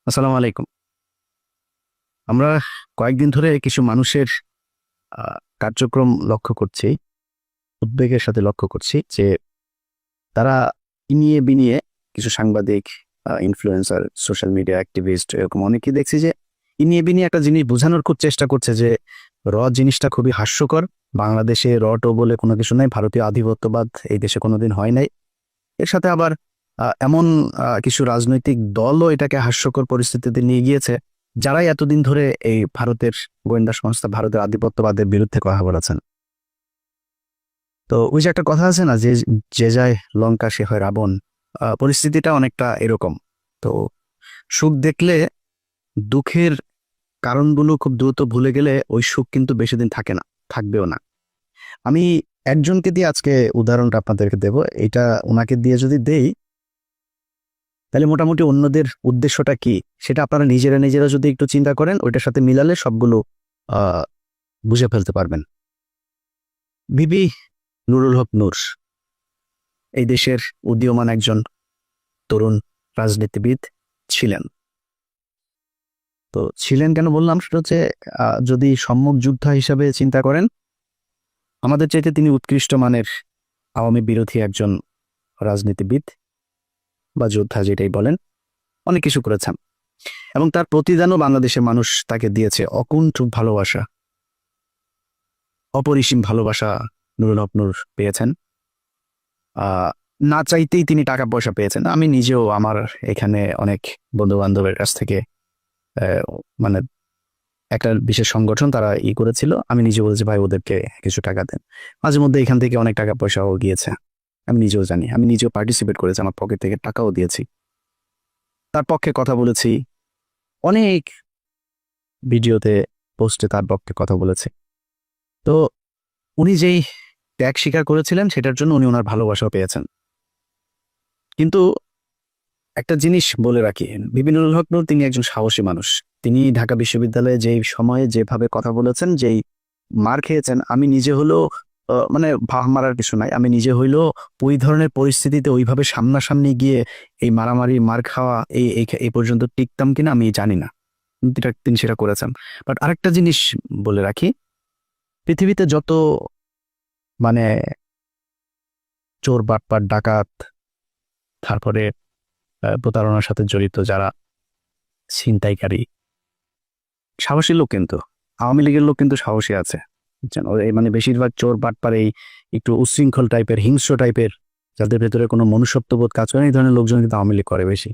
আসসালামু আলাইকুম। আমরা কয়েকদিন ধরে কিছু মানুষের কার্যক্রম লক্ষ্য করছি, উদ্বেগের সাথে লক্ষ্য করছি যে তারা ইনিয়ে বিনিয়ে কিছু সাংবাদিক, ইনফ্লুয়েন্সার, সোশ্যাল মিডিয়া অ্যাক্টিভিস্ট এরকম অনেকেই দেখছি যে ইনিয়ে বিনিয়ে একটা জিনিস বোঝানোর খুব চেষ্টা করছে যে জিনিসটা খুবই হাস্যকর। বাংলাদেশে টো বলে কোনো কিছু নাই, ভারতীয় আধিপত্যবাদ এই দেশে কোনোদিন হয় নাই। এর সাথে আবার এমন কিছু রাজনৈতিক দলও এটাকে হাস্যকর পরিস্থিতিতে নিয়ে গিয়েছে, যারাই এতদিন ধরে এই ভারতের গোয়েন্দা সংস্থা, ভারতের আধিপত্যবাদের বিরুদ্ধে কথা বলেছেন। তো ওই যে একটা কথা আছে না, যে যে যায় লঙ্কা সে হয় রাবণ। পরিস্থিতিটা অনেকটা এরকম। তো সুখ দেখলে দুঃখের কারণগুলো খুব দ্রুত ভুলে গেলে ওই সুখ কিন্তু বেশি দিন থাকে না, থাকবেও না। আমি একজনকে দিয়ে আজকে উদাহরণটা আপনাদেরকে দেব। এটা ওনাকে দিয়ে যদি দেই, তাহলে মোটামুটি অন্যদের উদ্দেশ্যটা কি সেটা আপনারা নিজেরা নিজেরা যদি একটু চিন্তা করেন, ওইটার সাথে মিলালে সবগুলো আহ বুঝে ফেলতে পারবেন। বিবি নুরুল হক নূর এই দেশের উদীয়মান একজন তরুণ রাজনীতিবিদ ছিলেন। তো ছিলেন কেন বললাম, সেটা হচ্ছে যদি সম্মুখ যোদ্ধা হিসাবে চিন্তা করেন, আমাদের চাইতে তিনি উৎকৃষ্ট মানের আওয়ামী বিরোধী একজন রাজনীতিবিদ বা যোদ্ধা, যেটাই বলেন। অনেক কিছু করেছেন এবং তার প্রতিদানও বাংলাদেশের মানুষ তাকে দিয়েছে। অকুণ্ঠ ভালোবাসা, অপরিসীম ভালোবাসা নুরুল হক নূর পেয়েছেন। না চাইতেই তিনি টাকা পয়সা পেয়েছেন। আমি নিজেও আমার এখানে অনেক বন্ধু বান্ধবের কাছ থেকে মানে একটা বিশেষ সংগঠন তারা করেছিল, আমি নিজে বলেছি ভাই ওদেরকে কিছু টাকা দেন। মাঝে মধ্যে এখান থেকে অনেক টাকা পয়সাও গিয়েছে, আমি নিজেও জানি। আমি নিজেও পার্টিসিপেট করেছি, আমার পকেট থেকে টাকাও দিয়েছি, তার পক্ষে কথা বলেছি, অনেক ভিডিওতে পোস্টে তার পক্ষে কথা বলেছে। তো উনি যেই ত্যাগ স্বীকার করেছিলেন সেটার জন্য উনি ওনার ভালোবাসাও পেয়েছেন। কিন্তু একটা জিনিস বলে রাখি, বিবি নুরুল হক নূর তিনি একজন সাহসী মানুষ। তিনি ঢাকা বিশ্ববিদ্যালয়ে যেই সময়ে যেভাবে কথা বলেছেন, যেই মার খেয়েছেন, আমি নিজে হলেও মানে ভাব মারার কিছু নাই, আমি নিজে হইলেও ওই ধরনের পরিস্থিতিতে ওইভাবে সামনাসামনি গিয়ে এই মারামারি মার খাওয়া এই পর্যন্ত টিকতাম কিনা আমি জানি না। তিনি সেটা করেছেন। বাট আরেকটা জিনিস বলে রাখি, পৃথিবীতে যত মানে চোর, বাটপার, ডাকাত, তারপরে প্রতারণার সাথে জড়িত যারা ছিনতাইকারী, সাহসী লোক কিন্তু আওয়ামী লীগের লোক কিন্তু সাহসী আছে। মানে বেশিরভাগ চোর, বাটপার, এই একটু উচ্ছৃঙ্খল টাইপের, হিংস্র টাইপের, যাদের ভেতরে কোনো মনুষ্যত্ববোধ কাজ করে, এই ধরনের লোকজন কিন্তু আওয়ামী লীগ করে বেশি।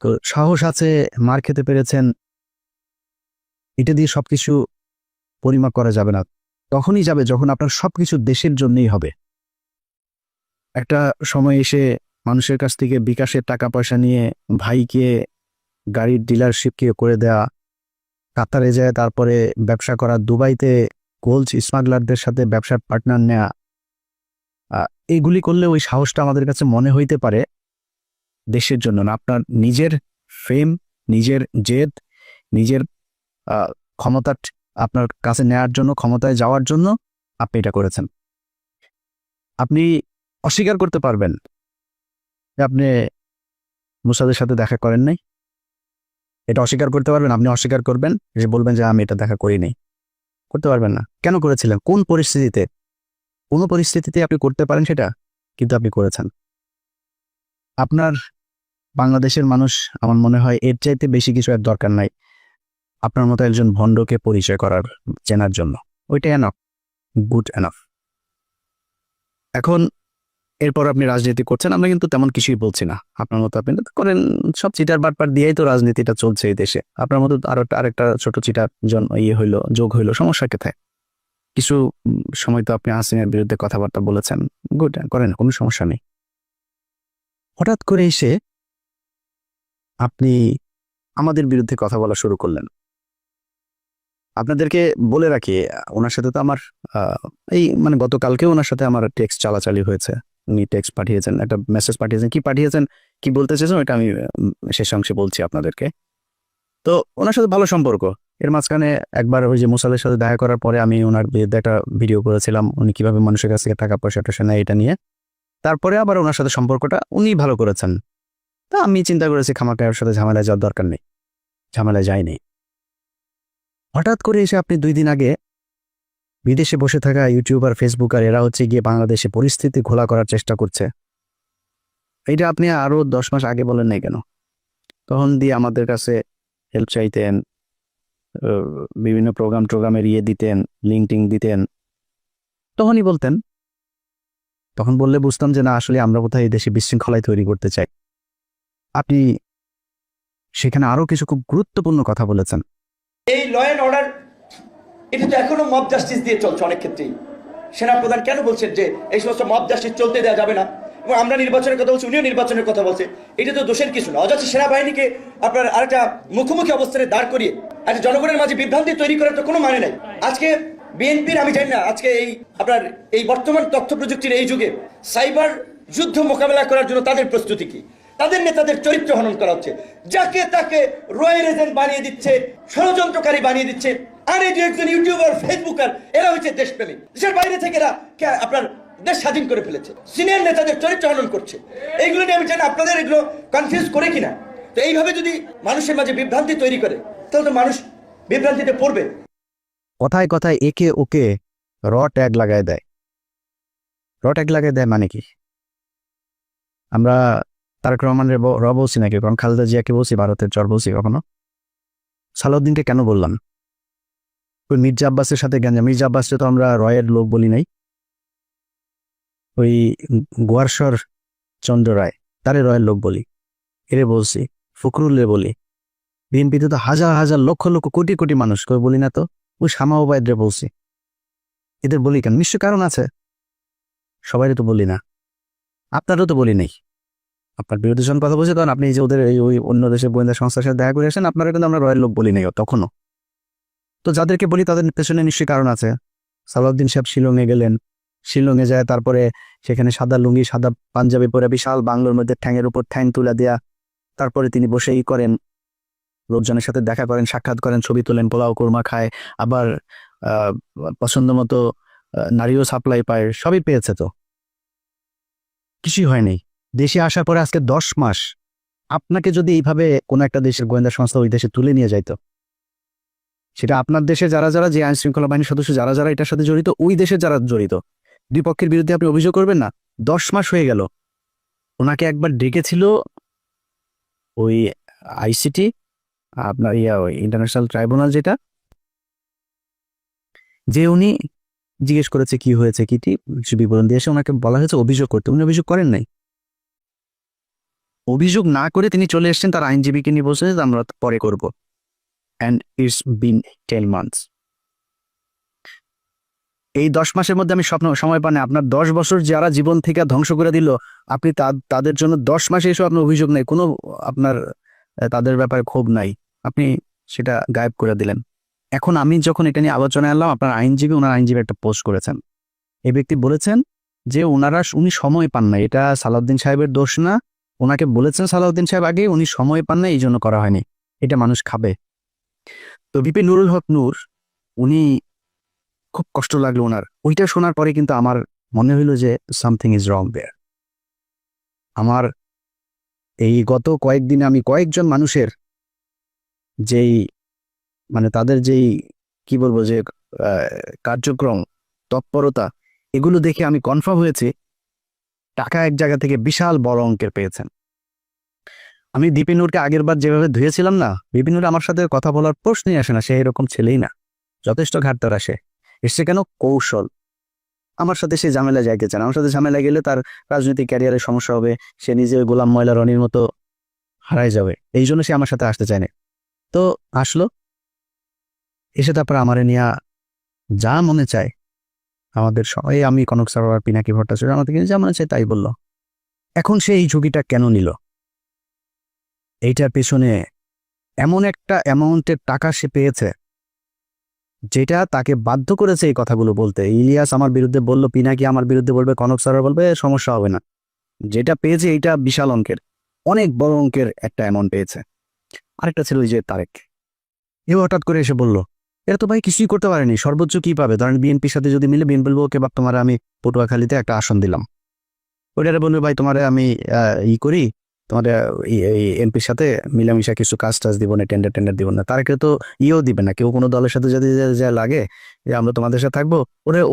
তো সাহস আছে, মার খেতে পেরেছেন, এটা দিয়ে সবকিছু পরিমাপ করা যাবে না। তখনই যাবে যখন আপনার সবকিছু দেশের জন্যই হবে। একটা সময় এসে মানুষের কাছ থেকে বিকাশের টাকা পয়সা নিয়ে ভাইকে গাড়ির ডিলারশিপকে করে দেয়া, কাতারে যায় তারপরে ব্যবসা করা, দুবাইতে গোল্ড স্মাগলারদের সাথে ব্যবসার পার্টনার নেয়া, এইগুলি করলে ওই সাহসটা আমাদের কাছে মনে হইতে পারে দেশের জন্য না। আপনার নিজের ফেম, নিজের জেদ, নিজের ক্ষমতা আপনার কাছে নেয়ার জন্য, ক্ষমতায় যাওয়ার জন্য আপনি এটা করেছেন। আপনি অস্বীকার করতে পারবেন যে আপনি মুসাদের সাথে দেখা করেন নাই, এটা অস্বীকার করতে পারবেন। আপনি অস্বীকার করবেন, যে বলবেন যে আমি এটা দেখা করি নাই। করতে পারবেন না। কেন করেছিলেন? কোন পরিস্থিতিতে? কোনো পরিস্থিতিতে আপনি করতে পারেন সেটা, কিন্তু আপনি করেছেন। আপনার বাংলাদেশের মানুষ, আমার মনে হয় এর চাইতে বেশি কিছু আর দরকার নাই আপনার মতো একজন ভণ্ডকে পরিচয় করার, চেনার জন্য। ওইটাই এনাফ, গুড এনাফ। এখন এরপর আপনি রাজনীতি করছেন, আমরা কিন্তু তেমন কিছুই বলছি না। আপনার মতো আপনি করেন, সব চিটার বাটপার দিয়েই তো রাজনীতিটা চলছে এই দেশে। আপনার মতো আরেকটা ছোট চিটার হইলো, যোগ হইলো, সমস্যা কোথায়? কিছু সময় তো আপনি হাসিনার বিরুদ্ধে কথাবার্তা বলেছেন, গুড, করেন, কোনো সমস্যা নেই। হঠাৎ করে এসে আপনি আমাদের বিরুদ্ধে কথা বলা শুরু করলেন। আপনাদেরকে বলে রাখি, ওনার সাথে তো আমার এই মানে গতকালকে ওনার সাথে আমার টেক্সট চালাচালি হয়েছে। উনি টেক্সট পাঠিয়েছেন, একটা মেসেজ পাঠিয়েছেন, কি বলতে চেয়েছেন ওইটা আমি শেষ অংশে বলছি আপনাদেরকে। তো ওনার সাথে ভালো সম্পর্ক। এর মাঝখানে একবার ওই যে মুসাদের সাথে দেখা করার পরে আমি ওনার বিরুদ্ধে একটা ভিডিও করেছিলাম, উনি কিভাবে মানুষের কাছ থেকে টাকা পয়সা টয়সা নেয় এটা নিয়ে। তারপরে আবার ওনার সাথে সম্পর্কটা উনি ভালো করেছেন। তা আমি চিন্তা করেছি খামাখা ওর সাথে ঝামেলায় যাওয়ার দরকার নেই। ঝামেলা যায়নি। হঠাৎ করে এসে আপনি 2 দিন আগে বিদেশে বসে থাকা ইউটিউবার, ফেসবুকার এরা হচ্ছে গিয়ে বাংলাদেশে পরিস্থিতি ঘোলা করার চেষ্টা করছে, এটা আপনি আরো 10 মাস আগে বলেন নাই কেন? তখন দিয়ে আমাদের কাছে হেল্প চাইতেন, বিভিন্ন প্রোগ্রামের দিতেন, লিঙ্ক দিতেন, তখনই বলতেন। তখন বললে বুঝতাম যে না, আসলে আমরা কোথায় এই দেশে বিশৃঙ্খলায় তৈরি করতে চাই। আপনি সেখানে আরো কিছু খুব গুরুত্বপূর্ণ কথা বলেছেন। এই ল অ্যান্ড অর্ডার এটা তো এখনো মব জাস্টিস দিয়ে চলছে অনেক ক্ষেত্রেই। সেনাপ্রধান কেন বলছেন যে এই সমস্ত মব জাস্টিস চলতে দেওয়া যাবে না, এবং আমরা নির্বাচনের কথা বলছি, উনিও নির্বাচনের কথা বলছে। এটা তো দোষের কিছু না। অযথা সেনাবাহিনীকে আপনার আরেকটা মুখোমুখি অবস্থানে দাঁড় করিয়ে একটা জনগণের মাঝে বিভ্রান্তি তৈরি করার তো কোনো মানে নাই। আজকে বিএনপির, আমি জানি না, আজকে এই আপনার এই বর্তমান তথ্য প্রযুক্তির এই যুগে সাইবার যুদ্ধ মোকাবেলা করার জন্য তাদের প্রস্তুতি কি? তাদের নেতাদের চরিত্র হনন করা হচ্ছে, যাকে তাকে রয়্যাল এজেন্ট বানিয়ে দিচ্ছে, ষড়যন্ত্রকারী বানিয়ে দিচ্ছে। আর এই যে একজন ইউটিউবার, ফেসবুকার, এরা হচ্ছে দেশপ্রেমী। দেশের বাইরে থেকে এরা আপনার দেশ স্বাধীন করে ফেলেছে, সিনিয়র নেতাদের চরিত্র হনন করছে। এইগুলো নিয়ে আমি জানি আপনাদের এগুলো কনফিউজ করে কিনা। তো এইভাবে যদি মানুষের মাঝে বিভ্রান্তি তৈরি করে, তাহলে তো মানুষ বিভ্রান্তিতে পড়বে। কথায় কথায় একে ওকে ট্যাগ লাগায় দেয়। ট্যাগ লাগায় দেয় মানে কি? আমরা তারেক রহমানের বলছি নাকি, কারণ খালেদা জিয়াকে বলছি, ভারতের চর বলছি কখনো? সালাউদ্দিনকে কেন বললাম? ওই মির্জা আব্বাসের সাথে গেঞ্জা। মির্জা আব্বাসকে তো আমরা রয়ের লোক বলি নাই। ওই গোয়ারশর চন্দ্র রায়, তারে রয়ের লোক বলি, এরে বলছি। ফখরুল্লে বলি। বিএনপিতে তো হাজার হাজার লক্ষ লক্ষ কোটি কোটি মানুষ, কেউ বলি না তো? ওই শামা ওবায়দরে বলছি। এদের বলি কেন? নিশ্চয় কারণ আছে। সবাই তো বলি না, আপনারও তো বলি নাই। আপনার বিরোধী জন কথা বলছে, কারণ আপনি যে ওদের ওই অন্য দেশের গোয়েন্দা সংস্থার সাথে দেখা করে আসেন, আপনারা কিন্তু আমরা রয়ের লোক বলি নাই তখনও। তো যাদেরকে বলি তাদের পেছনে নিশ্চয়ই কারণ আছে। সালাউদ্দিন সাহেব শিলংয়ে গেলেন, শিলংয়ে যায়, তারপরে সেখানে সাদা লুঙ্গি, সাদা পাঞ্জাবি পরে বিশাল বাংলোর মধ্যে ঠ্যাঙের উপর ঠ্যাং তুলে দেয়া, তারপরে তিনি বসেই করেন, লোকজনের সাথে দেখা করেন, সাক্ষাৎ করেন, ছবি তোলেন, পোলাও কোরমা খায়, আবার পছন্দ মতো নারীও সাপ্লাই পায়, সবই পেয়েছে। তো কিছুই হয়নি। দেশে আসার পরে আজকে 10 মাস আপনাকে যদি এইভাবে কোনো একটা দেশের গোয়েন্দা সংস্থা ওই দেশে তুলে নিয়ে যাইতো, সেটা আপনার দেশে যারা যারা, যে আইন শৃঙ্খলা বাহিনীর সদস্য যারা যারা এটার সাথে জড়িত, ওই দেশে যারা জড়িত, দুই পক্ষের বিরুদ্ধে আপনি অভিযোগ করবেন না? 10 মাস হয়ে গেল। ওনাকে একবার ডেকেছিল ওই আইসিটি, আপনার ওই ইন্টারন্যাশনাল ট্রাইব্যুনাল, যেটা, যে উনি জিজ্ঞেস করেছে কি হয়েছে, কিটি বিবরণ দিয়েছে, ওনাকে বলা হয়েছে অভিযোগ করতে। উনি অভিযোগ করেন নাই। অভিযোগ না করে তিনি চলে এসেছেন, তার আইনজীবীকে নিয়ে বসে আমরা পরে করব। And it's been 10 months. এই 10 মাসের মধ্যে আমি সময় পান, আপনার 10 বছর যারা জীবন থেকে ধ্বংস করে দিল, আপনি তাদের জন্য 10 মাসে এসব আপনার অভিযোগ নাই, কোনো আপনার তাদের ব্যাপারে ক্ষোভ নাই, আপনি সেটা গায়েব করে দিলেন। এখন আমি যখন এটা নিয়ে আলোচনায় আনলাম, আপনার ওনার আইনজীবী একটা পোস্ট করেছেন। এই ব্যক্তি বলেছেন যে উনি সময় পান না, এটা সালাউদ্দিন সাহেবের দোষ না। ওনাকে বলেছেন সালাউদ্দিন সাহেব আগে, উনি সময় পান না, এই জন্য করা হয়নি, এটা মানুষ খাবে। তো ভিপি নুরুল হক নূর, উনি খুব কষ্ট লাগলো ওনার। ওইটা শোনার পরে কিন্তু আমার মনে হইল যে সামথিং ইজ রং দেয়ার। আমার এই গত কয়েকদিনে আমি কয়েকজন মানুষের যেই মানে তাদের যেই কি বলবো, যে কার্যক্রম, তৎপরতা, এগুলো দেখে আমি কনফার্ম হয়েছি টাকা এক জায়গা থেকে বিশাল বড় অঙ্কের পেয়েছেন। আমি দীপিনুরকে আগের বার যেভাবে ধুয়েছিলাম না, দীপিনুর আমার সাথে কথা বলার প্রশ্নই আসে না, সে এরকম ছেলেই না, যথেষ্ট ঘাটতার আসে। এসছে কেন? কৌশল। আমার সাথে সে ঝামেলা যাইতে চান। আমার সাথে ঝামেলা গেলে তার রাজনৈতিক ক্যারিয়ারের সমস্যা হবে, সে নিজে গোলাম ময়লা রনির মতো হারাই যাবে, এই জন্য সে আমার সাথে আসতে চায় না। তো আসলো, এসে তারপর আমারে নিয়ে যা মনে চায়, আমাদের সবাই, আমি কনক সরোয়ার, পিনাকি ভট্টাচার্য, আমাদের যা মনে চায় তাই বলল। এখন সে এই ঝুঁকিটা কেন নিল? এইটার পেছনে এমন একটা অ্যামাউন্টের টাকা সে পেয়েছে যেটা তাকে বাধ্য করেছে এই কথাগুলো বলতে। ইলিয়াস আমার বিরুদ্ধে বলল, পিনাকি আমার বিরুদ্ধে বলবে, কনক সরোয়ার বলবে, সমস্যা হবে না। যেটা পেয়েছে এইটা বিশাল অঙ্কের, অনেক বড় অঙ্কের একটা অ্যামাউন্ট পেয়েছে। আরেকটা ছিল ওই যে তারেক, এও হঠাৎ করে এসে বলল, এরা তো ভাই কিছুই করতে পারেনি, সর্বোচ্চ কি পাবে? ধরেন বিএনপির সাথে যদি মিলে, বিএনপি বলবো, ওকে বাপ তোমার আমি পটুয়াখালীতে একটা আসন দিলাম, ওইটারে বলবে ভাই তোমারে আমি করি, তোমাদের এই এমপির সাথে মিলামিশা কিছু কাজ টাজ দিব না, টেন্ডার টেন্ডার দিব না, তারা কেউ তো দিবে না। কেউ কোনো দলের সাথে যদি যা লাগে যে আমরা তোমাদের সাথে থাকবো,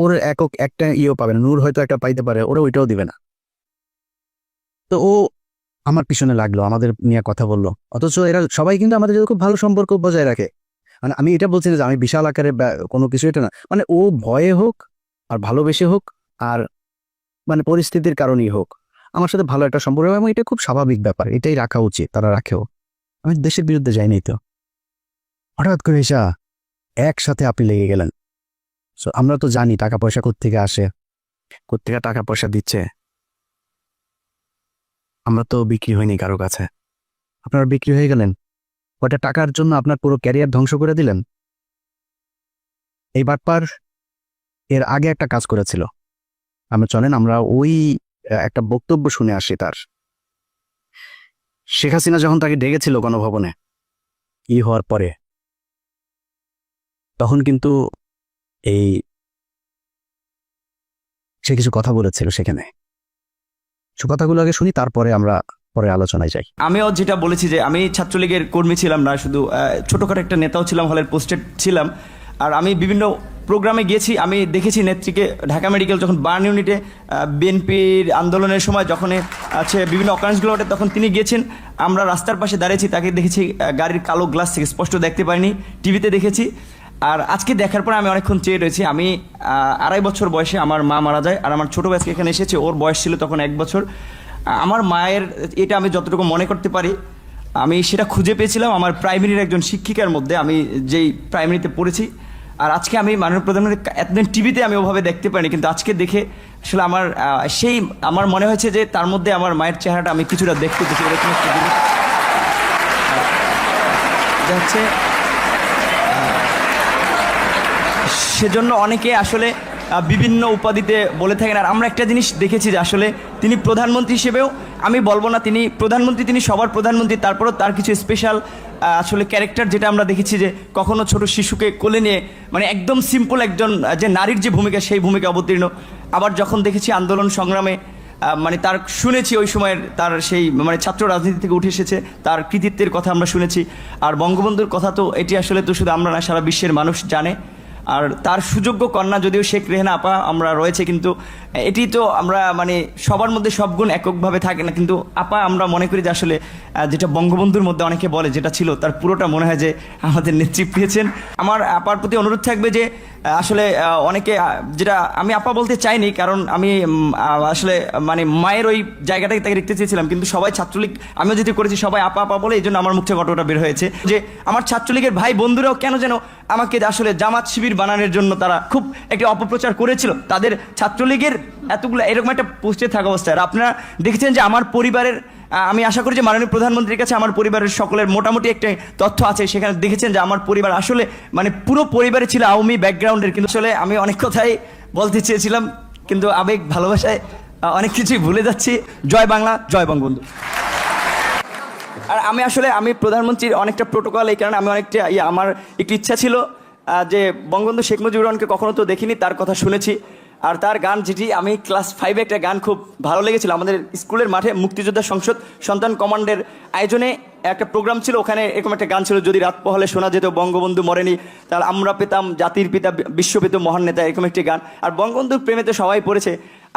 ওর একক একটা পাবে না। নূর হয়তো একটা পাইতে পারে, ওরা ওইটাও দিবে না। তো ও আমার পিছনে লাগলো, আমাদের নিয়ে কথা বললো, অথচ এরা সবাই কিন্তু আমাদের সাথে খুব ভালো সম্পর্ক বজায় রাখে। মানে আমি এটা বলছি না যে আমি বিশাল আকারে কোনো কিছু, এটা না, মানে ও ভয়ে হোক আর ভালোবেসে হোক আর মানে পরিস্থিতির কারণেই হোক আমার সাথে ভালো একটা সম্পর্ক, এবং এটা খুব স্বাভাবিক ব্যাপার, এটাই রাখা উচিত, তারা রাখেও। আমি দেশের বিরুদ্ধে যাইনি তো। হঠাৎ করে এসা একসাথে আপনি লেগে গেলেন। So, আমরা তো জানি টাকা পয়সা কোত্থেকে আসে, কোত্থেকে টাকা পয়সা দিচ্ছে। আমরা তো বিক্রি হয়নি কারো কাছে, আপনারা বিক্রি হয়ে গেলেন। কয়টা টাকার জন্য আপনার পুরো ক্যারিয়ার ধ্বংস করে দিলেন। এই বাটপার এর আগে একটা কাজ করেছিল। আমরা চলেন আমরা ওই একটা বক্তব্য শুনে আসি তার। শেখ হাসিনা যখন তাকে ডেকেছিল গণভবনে হওয়ার পরে, তখন কিন্তু সে কিছু কথা বলেছিল সেখানে। সে কথাগুলো আগে শুনি, তারপরে আমরা পরে আলোচনায় যাই। আমিও যেটা বলেছি যে আমি ছাত্রলীগের কর্মী ছিলাম না, শুধু ছোটোখাটো একটা নেতাও ছিলাম, হলের পোস্টেড ছিলাম। আর আমি বিভিন্ন প্রোগ্রামে গিয়েছি, আমি দেখেছি নেত্রীকে ঢাকা মেডিকেল যখন বার্ন ইউনিটে বিএনপির আন্দোলনের সময় যখন আছে বিভিন্ন অকারেন্সগুলো ওঠে, তখন তিনি গিয়েছেন। আমরা রাস্তার পাশে দাঁড়িয়েছি, তাকে দেখেছি গাড়ির কালো গ্লাস থেকে, স্পষ্ট দেখতে পাইনি, টিভিতে দেখেছি। আর আজকে দেখার পরে আমি অনেকক্ষণ চেয়ে রয়েছি। আমি 2.5 বছর বয়সে আমার মা মারা যায়, আর আমার ছোটো ভাইকে এখানে এসেছে, ওর বয়স ছিল তখন 1 বছর। আমার মায়ের, এটা আমি যতটুকু মনে করতে পারি, আমি সেটা খুঁজে পেয়েছিলাম আমার প্রাইমারির একজন শিক্ষিকার মধ্যে, আমি যেই প্রাইমারিতে পড়েছি। আর আজকে আমি মাননীয় প্রধানমন্ত্রী এতদিন টিভিতে আমি ওভাবে দেখতে পাইনি, কিন্তু আজকে দেখে আসলে আমার মনে হয়েছে যে তার মধ্যে আমার মায়ের চেহারাটা আমি কিছুটা দেখতে পেয়েছি। এরকম একটা জিনিস হচ্ছে, সেজন্য অনেকে আসলে বিভিন্ন উপাধিতে বলে থাকেন। আর আমরা একটা জিনিস দেখেছি যে আসলে তিনি প্রধানমন্ত্রী হিসেবেও, আমি বলবো না তিনি প্রধানমন্ত্রী, তিনি সবার প্রধানমন্ত্রী, তারপরেও তার কিছু স্পেশাল আসলে ক্যারেক্টার যেটা আমরা দেখেছি, যে কখনো ছোট শিশুকে কোলে নিয়ে মানে একদম সিম্পল একজন যে নারীর যে ভূমিকা, সেই ভূমিকা অবতীর্ণ। আবার যখন দেখেছি আন্দোলন সংগ্রামে মানে তার শুনেছি ওই সময়ের তার সেই মানে ছাত্র রাজনীতি থেকে উঠে এসেছে, তার কৃতিত্বের কথা আমরা শুনেছি। আর বঙ্গবন্ধুর কথা তো এটি আসলে তো শুধু আমরা না, সারা বিশ্বের মানুষ জানে। আর তার সুযোগ্য কন্যা যদিও শেখ রেহানা আপা আমরা রয়েছে, কিন্তু এটি তো আমরা মানে সবার মধ্যে সব গুণ এককভাবে থাকে না, কিন্তু আপা আমরা মনে করি যে আসলে যেটা বঙ্গবন্ধুর মধ্যে অনেকে বলে যেটা ছিল, তার পুরোটা মনে হয় যে আমাদের নেত্রী পেয়েছেন। আমার আপার প্রতি অনুরোধ থাকবে যে আসলে অনেকে যেটা আমি আপা বলতে চাইনি, কারণ আমি আসলে মানে মায়ের ওই জায়গাটাকে তাকে দেখতে চেয়েছিলাম, কিন্তু সবাই ছাত্রলীগ, আমিও যেটি করেছি সবাই আপা আপা বলে, এই জন্য আমার মুখ থেকে ঘটনাটা বের হয়েছে যে আমার ছাত্রলীগের ভাই বন্ধুরাও কেন যেন আমাকে আসলে জামাত শিবির বানানোর জন্য তারা খুব একটি অপপ্রচার করেছিল। তাদের ছাত্রলীগের এতগুলো এরকম একটা পোস্টে থাকা অবস্থায়, আর আপনারা দেখেছেন যে আমার পরিবারের, আমি আশা করি যে মাননীয় প্রধানমন্ত্রীর কাছে আমার পরিবারের সকলের মোটামুটি একটা তথ্য আছে, সেখানে দেখেছেন যে আমার পরিবার আসলে মানে পুরো পরিবারে ছিল আওয়ামী ব্যাকগ্রাউন্ডের। কিন্তু আসলে আমি অনেক কথাই বলতে চেয়েছিলাম, কিন্তু আবেগ ভালোবাসায় অনেক কিছুই ভুলে যাচ্ছি। জয় বাংলা, জয় বঙ্গবন্ধু। আর আমি প্রধানমন্ত্রীর অনেকটা প্রোটোকল, এই কারণে আমি অনেকটা আমার একটু ইচ্ছা ছিল যে বঙ্গবন্ধু শেখ মুজিবুর রহমানকে কখনো তো দেখিনি, তার কথা শুনেছি। আর তার গান, যেটি আমি ক্লাস 5-এ একটা গান খুব ভালো লেগেছিল, আমাদের স্কুলের মাঠে মুক্তিযোদ্ধা সংসদ সন্তান কমান্ডের আয়োজনে একটা প্রোগ্রাম ছিল, ওখানে এরকম একটা গান ছিল, যদি রাত পোহালে শোনা যেত বঙ্গবন্ধু মরেনি, তাহলে আমরা পেতাম জাতির পিতা বিশ্বপিত মহান নেতা, এরকম একটি গান। আর বঙ্গবন্ধুর প্রেমে তো সবাই পড়েছে।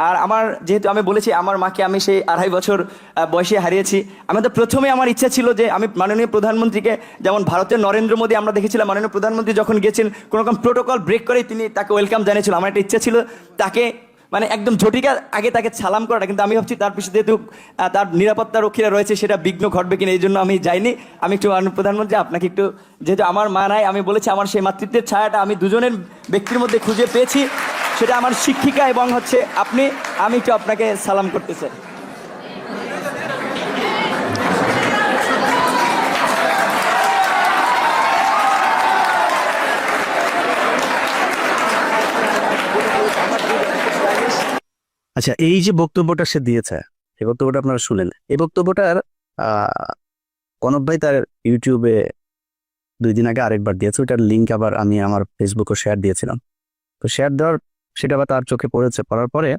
আর আমার যেহেতু আমি বলেছি আমার মাকে আমি সেই 2.5 বছর বয়সে হারিয়েছি, আমাদের প্রথমে আমার ইচ্ছা ছিল যে আমি মাননীয় প্রধানমন্ত্রীকে, যেমন ভারতের নরেন্দ্র মোদী আমরা দেখেছিলাম মাননীয় প্রধানমন্ত্রী যখন গেছেন কোনো রকম প্রোটোকল ব্রেক করে তিনি তাকে ওয়েলকাম জানিয়েছিল, আমার একটা ইচ্ছা ছিল তাকে মানে একদম ঝটিকা আগে তাকে সালাম করাটা। কিন্তু আমি ভাবছি তার পিছনে যেহেতু তার নিরাপত্তা রক্ষীরা রয়েছে, সেটা বিঘ্ন ঘটবে কিনা, এই জন্য আমি যাইনি। আমি একটু মাননীয় প্রধানমন্ত্রী আপনাকে একটু, যেহেতু আমার মা নাই, আমি বলেছি আমার সেই মাতৃত্বের ছায়াটা আমি দুজনের ব্যক্তির মধ্যে খুঁজে পেয়েছি, সেটা আমার শিক্ষিকা এবং হচ্ছে আপনি, আমি একটু আপনাকে সালাম করতে চাই। আচ্ছা, এই যে বক্তব্যটা সে দিয়েছে, এই বক্তব্যটা আপনারা শুনলেন। এই বক্তব্যটার কনক ভাই তার ইউটিউবে 2 দিন আগে আরেকবার দিয়েছে, ওইটার লিঙ্ক আবার আমি আমার ফেসবুকে শেয়ার দিয়েছিলাম। তো শেয়ার দেওয়ার সেটা আবার তার চোখে পড়েছে, পড়ার পরে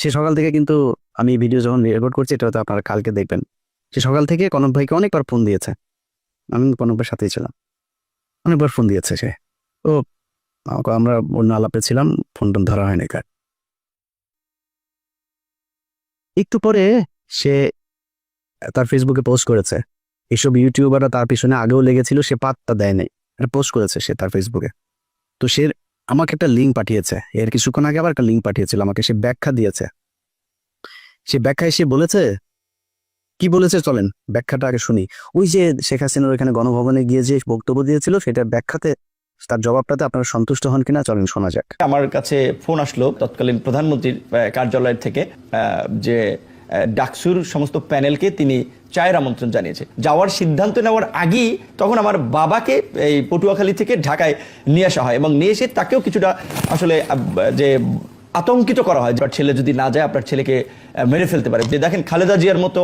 সে সকাল থেকে কিন্তু আমি ভিডিও যখন রেকর্ড করছি এটা হয়তো আপনারা কালকে দেখবেন, সে সকাল থেকে কনক ভাইকে অনেকবার ফোন দিয়েছে, আমি কনক ভাইয়ের সাথেই ছিলাম, অনেকবার ফোন দিয়েছে সে। ও আমরা অন্য আলাপে ছিলাম, ফোন টোন ধরা হয়নি কার। একটু পরে সে তার ফেসবুকে পোস্ট করেছে, এইসব ইউটিউবাররা তার পিছনে আগেও লেগেছিল, সে পাত্তা দেয় নাই, এটা পোস্ট করেছে সে তার ফেসবুকে। তো সে আমাকে একটা লিঙ্ক পাঠিয়েছে, এর কিছুক্ষণ আগে আবার একটা লিঙ্ক পাঠিয়েছিল আমাকে, সে ব্যাখ্যা দিয়েছে। সে ব্যাখ্যায় সে বলেছে, কি বলেছে চলেন ব্যাখ্যাটা আগে শুনি। ওই যে শেখ হাসিনার ওইখানে গণভবনে গিয়ে যে বক্তব্য দিয়েছিল সেটার ব্যাখ্যাতে, তার জবাবটাতে আপনারা সন্তুষ্ট হন কিনা চলেন শোনা যাক। আমার কাছে ফোন আসলো তৎকালীন প্রধানমন্ত্রীর কার্যালয়ের থেকে, যে ডাকসুর সমস্ত প্যানেলকে তিনি চায়ের আমন্ত্রণ জানিয়েছে। যাওয়ার সিদ্ধান্ত নেওয়ার আগেই তখন আমার বাবাকে এই পটুয়াখালী থেকে ঢাকায় নিয়ে আসা হয় এবং নিয়ে এসে তাকেও কিছুটা আসলে যে আতঙ্কিত করা হয় যে আপনার ছেলে যদি না যায় আপনার ছেলেকে মেরে ফেলতে পারে। যে দেখেন খালেদা জিয়ার মতো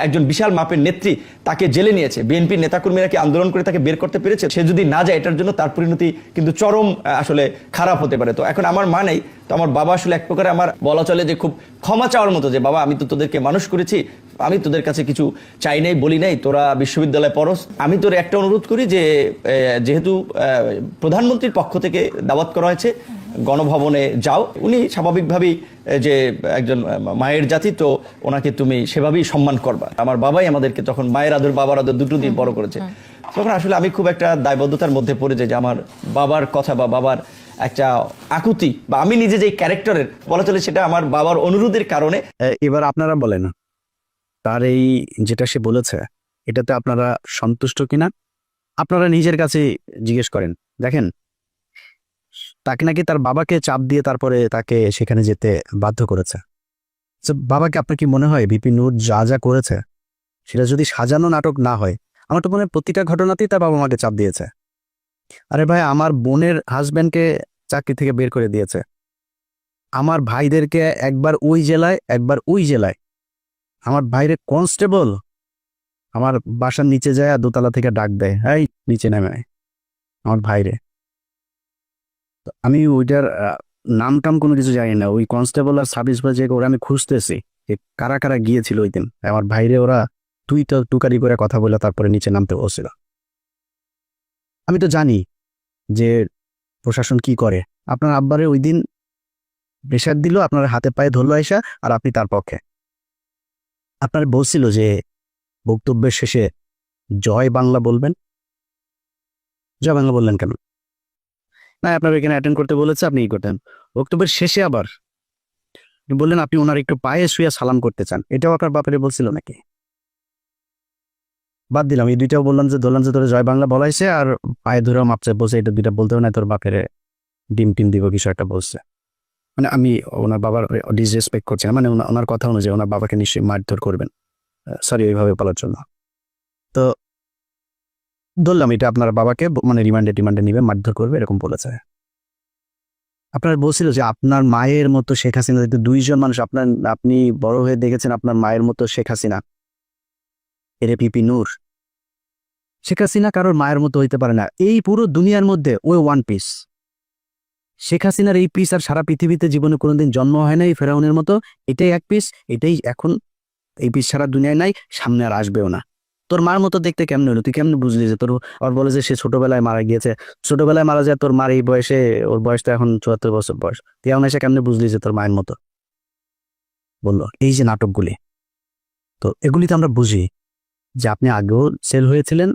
একজন বিশাল মাপের নেত্রী, তাকে জেলে নিয়েছে, বিএনপির নেতাকর্মীরা কি আন্দোলন করে তাকে বের করতে পেরেছে? সে যদি না যায় এটার জন্য তার পরিণতি কিন্তু চরম আসলে খারাপ হতে পারে। তো এখন আমার মা নেই, তো আমার বাবা আসলে এক প্রকারে আমার বলা চলে যে খুব ক্ষমা চাওয়ার মতো, যে বাবা আমি তো তোদেরকে মানুষ করেছি, আমি তোদের কাছে কিছু চাই নাই বলি নাই, তোরা বিশ্ববিদ্যালয়ে পড়স, আমি তোর একটা অনুরোধ করি যে যেহেতু প্রধানমন্ত্রীর পক্ষ থেকে দাওয়াত করা হয়েছে গণভবনে যাও। উনি স্বাভাবিকভাবেই যে একজন মায়ের জাতি, তো ওনাকে তুমি সেভাবেই সম্মান করবা। আমার বাবাই আমাদেরকে তখন মায়ের আদর বাবার আদর দুটো দিয়ে বড় করেছে। তখন আসলে আমি খুব একটা দায়বদ্ধতার মধ্যে পড়ে যাই যে আমার বাবার কথা বা বাবার একটা আকুতি বা আমি নিজে যে ক্যারেক্টারের বলা চলে সেটা আমার বাবার অনুরোধের কারণে। এবার আপনারা বলেন তার এই যেটা সে বলেছে এটাতে আপনারা সন্তুষ্ট কিনা, আপনারা নিজের কাছে জিজ্ঞেস করেন। দেখেন তাকে নাকি তার বাবাকে চাপ দিয়ে তারপরে তাকে সেখানে যেতে বাধ্য করেছে। তো বাবাকে আপনার কি মনে হয় ভিপি নূর যা যা করেছে সেটা যদি সাজানো নাটক না হয়, আমার তো মনে হয় প্রতিটা ঘটনাতেই তার বাবা মাকে চাপ দিয়েছে। আরে ভাই, আমার বোনের হাজব্যান্ডকে চাকরি থেকে বের করে দিয়েছে, আমার ভাইদেরকে একবার ওই জেলায় একবার ওই জেলায়, আমার ভাইরে কনস্টেবল আমার বাসার নিচে যায় দোতলা থেকে ডাক দেয়, এই নিচে নেমে আয়, আমার ভাইরে। তো আমি ওইটার নাম টাম কোনো কিছু জানি না, ওই কনস্টেবল আর সার্ভিস বাজে ওরা আমি খুঁজতেছি যে কারা কারা গিয়েছিল ওই দিন আমার ভাইরে, ওরা তুই তো টুকারি করে কথা বলে তারপরে নিচে নামতে বলছিল। আমি তো জানি যে প্রশাসন কি করে। আপনার আব্বারে ওই দিন প্রেশার দিল, আপনার হাতে পায়ে ধরলো আইসা, আর আপনি তার পক্ষে। আপনার বলছিল যে বক্তব্যের শেষে জয় বাংলা বলবেন, জয় বাংলা বললেন কেন? না, আপনার এখানে অ্যাটেন্ড করতে বলেছে, আপনি ই করতেন। বক্তব্যের শেষে আবার বললেন আপনি ওনার একটু পায়ে শুয়ে সালাম করতে চান, এটাও আপনার বাপেরে বলছিল নাকি? বাদ দিলাম, এই দুইটাও বললাম যে ধরলাম যে তোর জয় বাংলা বলাইছে আর পায়ে ধরেও মাপছে, বলছে এটা দুইটা বলতেও না, তোর বাপেরে ডিম টিম দিব কিছু একটা বলছে। মানে আমি ওনার বাবার ডিসরেসপেক্ট করছি না, মানে ওনার কথা অনুযায়ী ওনার বাবাকে নিশ্চয়ই মারধর করবেন, সরি ওইভাবে বলার জন্য। তো ধরলাম এটা আপনার বাবাকে মানে রিমান্ডে নিবে, মারধর করবে এরকম বলেছে। আপনার বলছিল যে আপনার মায়ের মতো শেখ হাসিনা, দুইজন মানুষ আপনি বড় হয়ে দেখেছেন আপনার মায়ের মতো শেখ হাসিনা, এরে পিপি নূর। শেখ হাসিনা কারোর মায়ের মতো হইতে পারে না, এই পুরো দুনিয়ার মধ্যে ওই ওয়ান পিস। শেখ হাসিনার এই পিস আর সারা পৃথিবীতে জীবনে কোনোদিন জন্ম হয় নাই ফেরাউনের মতো, এটাই এক পিস, এটাই এখন এই পিস সারা দুনিয়ায় নাই, সামনে আর আসবেও না। তোর মার মতো দেখতে কেমনে হলো, তুই কেমনে বুঝলি যে তোর, আর বলে যে সে ছোটবেলায় মারা গিয়েছে, ছোটবেলায় মারা যায়, তোর মার এই বয়সে, ওর বয়স তো এখন 74 বছর বয়স, তুই এখন এসে কেমনে বুঝলি যে তোর মায়ের মতো? বললো এই যে নাটকগুলি, তো এগুলিতে আমরা বুঝি যে আপনি আগেও সেল হয়েছিলেন,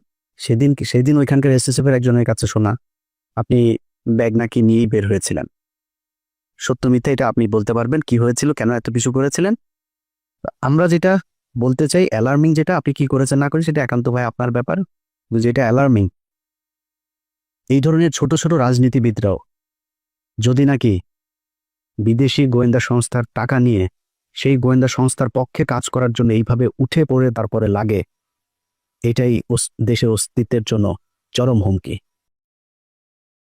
সেদিন ওইখানকার এসএসএফ এর একজনের কাছে শোনা আপনি ব্যাগ নাকি নিয়েই বের হয়েছিলেন। সত্য মিথ্যা এটা আপনি বলতে পারবেন, কি হয়েছিল, কেন এত কিছু করেছিলেন। আমরা যেটা বলতে চাই, অ্যালার্মিং যেটা, আপনি কি করেছেন না করেন সেটা একান্ত ভাই আপনার ব্যাপার, যেটা অ্যালার্মিং এই ধরনের ছোট ছোট রাজনীতিবিদরাও যদি নাকি বিদেশি গোয়েন্দা সংস্থার টাকা নিয়ে সেই গোয়েন্দা সংস্থার পক্ষে কাজ করার জন্য এইভাবে উঠে পড়ে তারপরে লাগে, এটাই দেশের অস্তিত্বের জন্য চরম হুমকি।